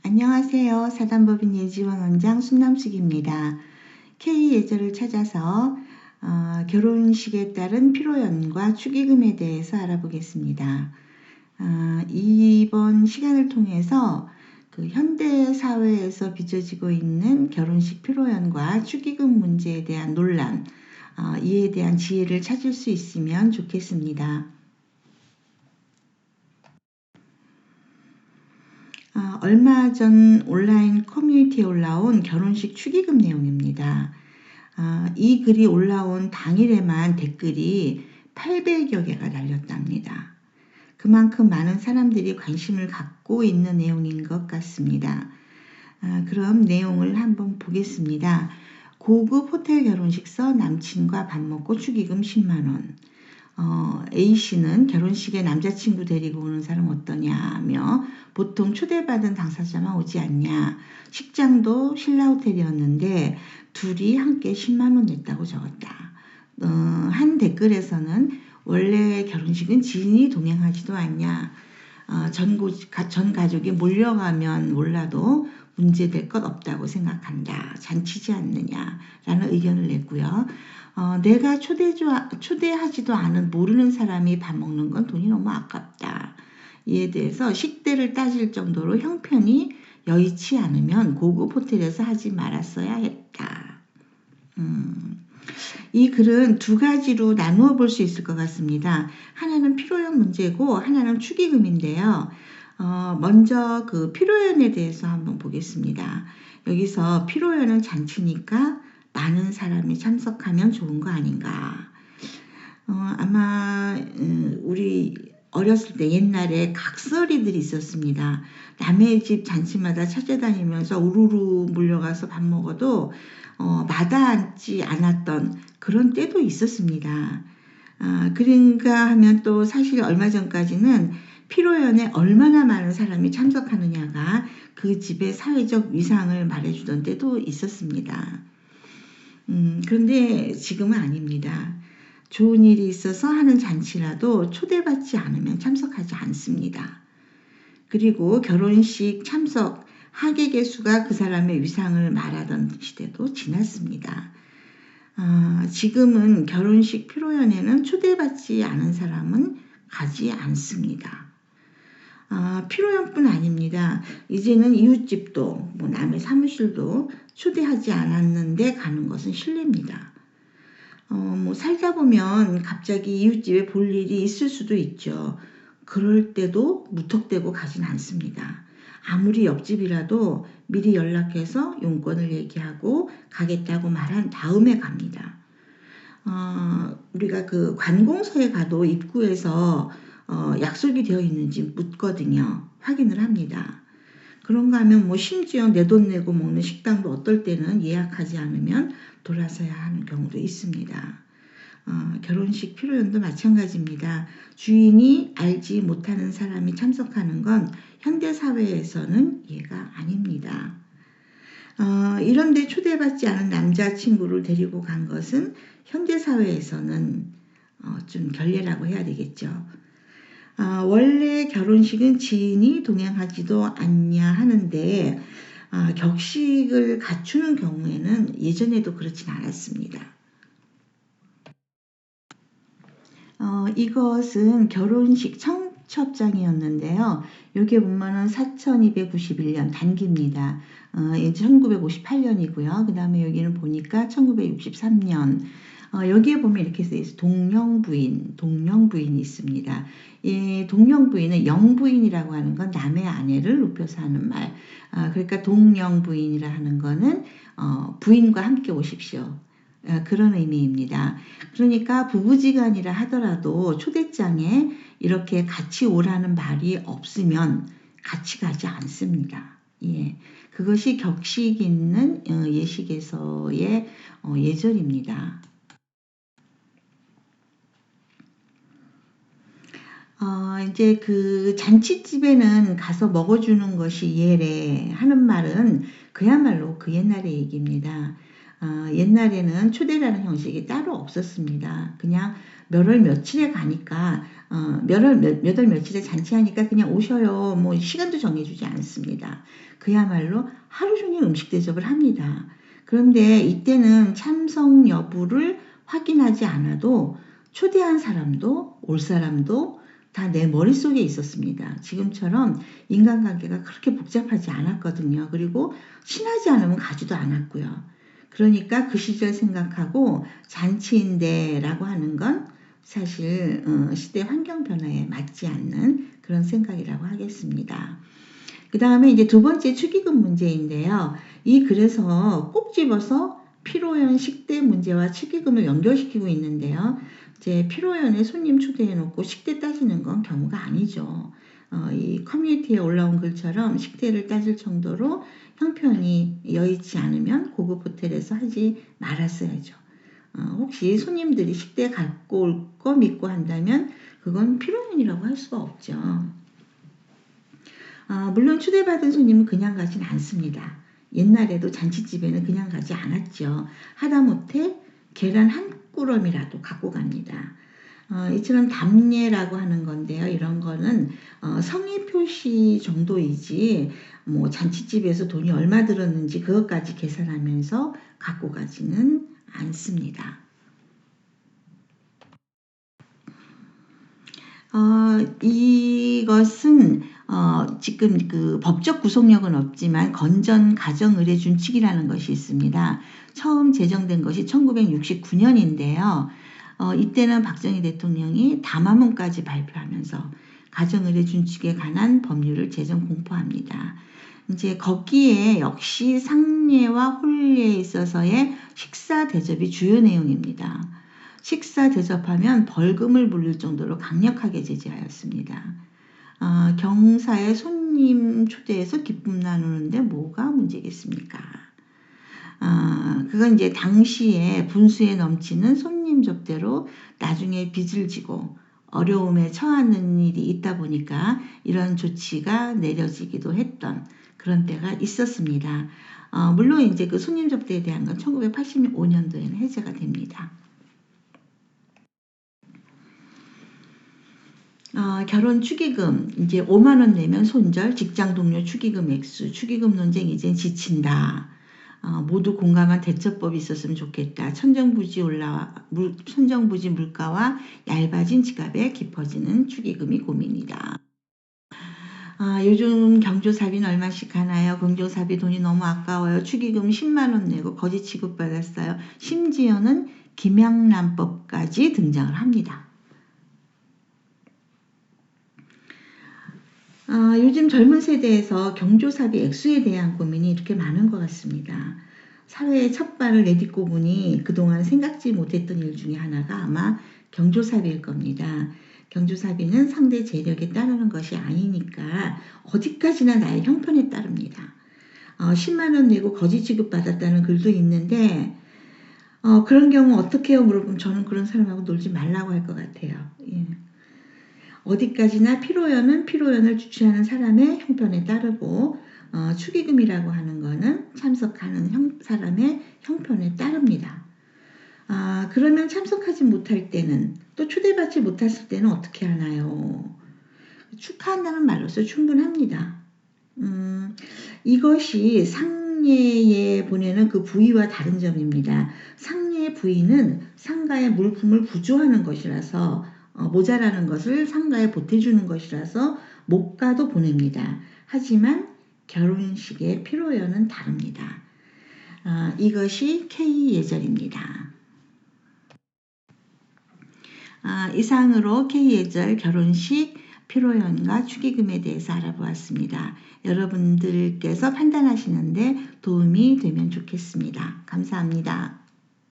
안녕하세요. 사단법인 예지원 원장 순남숙입니다. K예절을 찾아서 결혼식에 따른 피로연과 축의금에 대해서 알아보겠습니다. 이번 시간을 통해서 그 현대 사회에서 빚어지고 있는 결혼식 피로연과 축의금 문제에 대한 논란, 이에 대한 지혜를 찾을 수 있으면 좋겠습니다. 얼마 전 온라인 커뮤니티에 올라온 결혼식 축의금 내용입니다. 이 글이 올라온 당일에만 댓글이 800여 개가 달렸답니다. 그만큼 많은 사람들이 관심을 갖고 있는 내용인 것 같습니다. 그럼 내용을 한번 보겠습니다. 고급 호텔 결혼식서 남친과 밥 먹고 축의금 10만원. A씨는 결혼식에 남자친구 데리고 오는 사람 어떠냐며 보통 초대받은 당사자만 오지 않냐. 식장도 신라호텔이었는데 둘이 함께 10만원 냈다고 적었다. 한 댓글에서는 원래 결혼식은 지인이 동행하지도 않냐. 전 가족이 몰려가면 몰라도 문제될 것 없다고 생각한다. 잔치지 않느냐라는 의견을 냈고요. 내가 초대하지도 않은 모르는 사람이 밥 먹는 건 돈이 너무 아깝다. 이에 대해서 식대를 따질 정도로 형편이 여의치 않으면 고급 호텔에서 하지 말았어야 했다. 이 글은 두 가지로 나누어 볼 수 있을 것 같습니다. 하나는 피로연 문제고 하나는 축의금인데요. 먼저 그 피로연에 대해서 한번 보겠습니다. 여기서 피로연은 잔치니까 많은 사람이 참석하면 좋은 거 아닌가. 아마 우리 어렸을 때 옛날에 각설이들이 있었습니다. 남의 집 잔치마다 찾아다니면서 우르르 몰려가서 밥 먹어도 마다앉지 않았던 그런 때도 있었습니다. 그런가 하면 또 사실 얼마 전까지는 피로연에 얼마나 많은 사람이 참석하느냐가 그 집의 사회적 위상을 말해주던 때도 있었습니다. 그런데 지금은 아닙니다. 좋은 일이 있어서 하는 잔치라도 초대받지 않으면 참석하지 않습니다. 그리고 결혼식 참석 하객의 수가 그 사람의 위상을 말하던 시대도 지났습니다. 지금은 결혼식 피로연에는 초대받지 않은 사람은 가지 않습니다. 피로연뿐 아닙니다. 이제는 이웃집도 남의 사무실도 초대하지 않았는데 가는 것은 실례입니다. 살다 보면 갑자기 이웃집에 볼 일이 있을 수도 있죠. 그럴 때도 무턱대고 가진 않습니다. 아무리 옆집이라도 미리 연락해서 용건을 얘기하고 가겠다고 말한 다음에 갑니다. 우리가 그 관공서에 가도 입구에서 약속이 되어 있는지 묻거든요. 확인을 합니다. 그런가 하면 심지어 내 돈 내고 먹는 식당도 어떨 때는 예약하지 않으면 돌아서야 하는 경우도 있습니다. 결혼식 피로연도 마찬가지입니다. 주인이 알지 못하는 사람이 참석하는 건 현대사회에서는 예가 아닙니다. 이런데 초대받지 않은 남자친구를 데리고 간 것은 현대사회에서는 좀 결례라고 해야 되겠죠. 원래 결혼식은 지인이 동행하지도 않냐 하는데 격식을 갖추는 경우에는 예전에도 그렇진 않았습니다. 이것은 결혼식 청첩장이었는데요. 여기에 보면은 4291년 단기입니다. 이제 1958년이고요. 그 다음에 여기는 보니까 1963년. 여기에 보면 이렇게 써 있어요. 동령부인이 있습니다. 이 동령부인은 영부인이라고 하는 건 남의 아내를 높여서 하는 말. 그러니까 동령부인이라 하는 거는 부인과 함께 오십시오. 그런 의미입니다. 그러니까 부부지간이라 하더라도 초대장에 이렇게 같이 오라는 말이 없으면 같이 가지 않습니다. 예, 그것이 격식 있는 예식에서의 예절입니다. 이제 그 잔치집에는 가서 먹어주는 것이 예래 하는 말은 그야말로 그 옛날의 얘기입니다. 옛날에는 초대라는 형식이 따로 없었습니다. 그냥 몇월 며칠에 가니까 몇 월 며칠에 잔치하니까 그냥 오셔요. 뭐 시간도 정해주지 않습니다. 그야말로 하루 종일 음식 대접을 합니다. 그런데 이때는 참석 여부를 확인하지 않아도 초대한 사람도 올 사람도 다 내 머릿속에 있었습니다. 지금처럼 인간관계가 그렇게 복잡하지 않았거든요. 그리고 친하지 않으면 가지도 않았고요. 그러니까 그 시절 생각하고 잔치인데 라고 하는 건 사실 시대 환경 변화에 맞지 않는 그런 생각이라고 하겠습니다. 그 다음에 이제 두 번째 축의금 문제인데요. 이 글에서 꼭 집어서 피로연 식대 문제와 축의금을 연결시키고 있는데요. 이제 피로연에 손님 초대해 놓고 식대 따지는 건 경우가 아니죠. 이 커뮤니티에 올라온 글처럼 식대를 따질 정도로 형편이 여의치 않으면 고급 호텔에서 하지 말았어야죠. 혹시 손님들이 식대 갖고 올 거 믿고 한다면 그건 피로연이라고 할 수가 없죠. 물론 초대받은 손님은 그냥 가진 않습니다. 옛날에도 잔치집에는 그냥 가지 않았죠. 하다못해 계란 한 꾸러미라도 갖고 갑니다. 이처럼 답례라고 하는 건데요. 이런 거는 성의 표시 정도이지 뭐 잔치집에서 돈이 얼마 들었는지 그것까지 계산하면서 갖고 가지는 않습니다. 이것은 지금 그 법적 구속력은 없지만 건전 가정의례준칙이라는 것이 있습니다. 처음 제정된 것이 1969년인데요. 이때는 박정희 대통령이 담화문까지 발표하면서 가정의례준칙에 관한 법률을 제정 공포합니다. 이제 거기에 역시 상례와 혼례에 있어서의 식사 대접이 주요 내용입니다. 식사 대접하면 벌금을 물릴 정도로 강력하게 제재하였습니다. 경사에 손님 초대해서 기쁨 나누는데 뭐가 문제겠습니까? 그건 이제 당시에 분수에 넘치는 손님 접대로 나중에 빚을 지고 어려움에 처하는 일이 있다 보니까 이런 조치가 내려지기도 했던 그런 때가 있었습니다. 물론 이제 그 손님 접대에 대한 건 1985년도에는 해제가 됩니다. 결혼 축의금 이제 5만 원 내면 손절, 직장 동료 축의금 액수, 축의금 논쟁 이젠 지친다. 모두 공감한 대처법이 있었으면 좋겠다. 천정부지 물가와 얇아진 지갑에 깊어지는 축의금이 고민이다. 요즘 경조사비는 얼마씩 하나요? 경조사비 돈이 너무 아까워요. 축의금 10만 원 내고 거짓 취급받았어요. 심지어는 김양란법까지 등장을 합니다. 요즘 젊은 세대에서 경조사비 액수에 대한 고민이 이렇게 많은 것 같습니다. 사회의 첫 발을 내딛고 보니 그동안 생각지 못했던 일 중에 하나가 아마 경조사비일 겁니다. 경조사비는 상대 재력에 따르는 것이 아니니까 어디까지나 나의 형편에 따릅니다. 10만 원 내고 거짓 취급받았다는 글도 있는데 그런 경우 어떻게 해요? 물어보면 저는 그런 사람하고 놀지 말라고 할 것 같아요. 예. 어디까지나 피로연은 피로연을 주최하는 사람의 형편에 따르고 축의금이라고 하는 거는 참석하는 사람의 형편에 따릅니다. 그러면 참석하지 못할 때는 또 초대받지 못했을 때는 어떻게 하나요? 축하한다는 말로서 충분합니다. 이것이 상례에 보내는 그 부의와 다른 점입니다. 상례의 부의는 상가의 물품을 구조하는 것이라서 모자라는 것을 상가에 보태주는 것이라서 못 가도 보냅니다. 하지만 결혼식의 피로연은 다릅니다. 이것이 K 예절입니다. 이상으로 K 예절 결혼식 피로연과 축의금에 대해서 알아보았습니다. 여러분들께서 판단하시는데 도움이 되면 좋겠습니다. 감사합니다.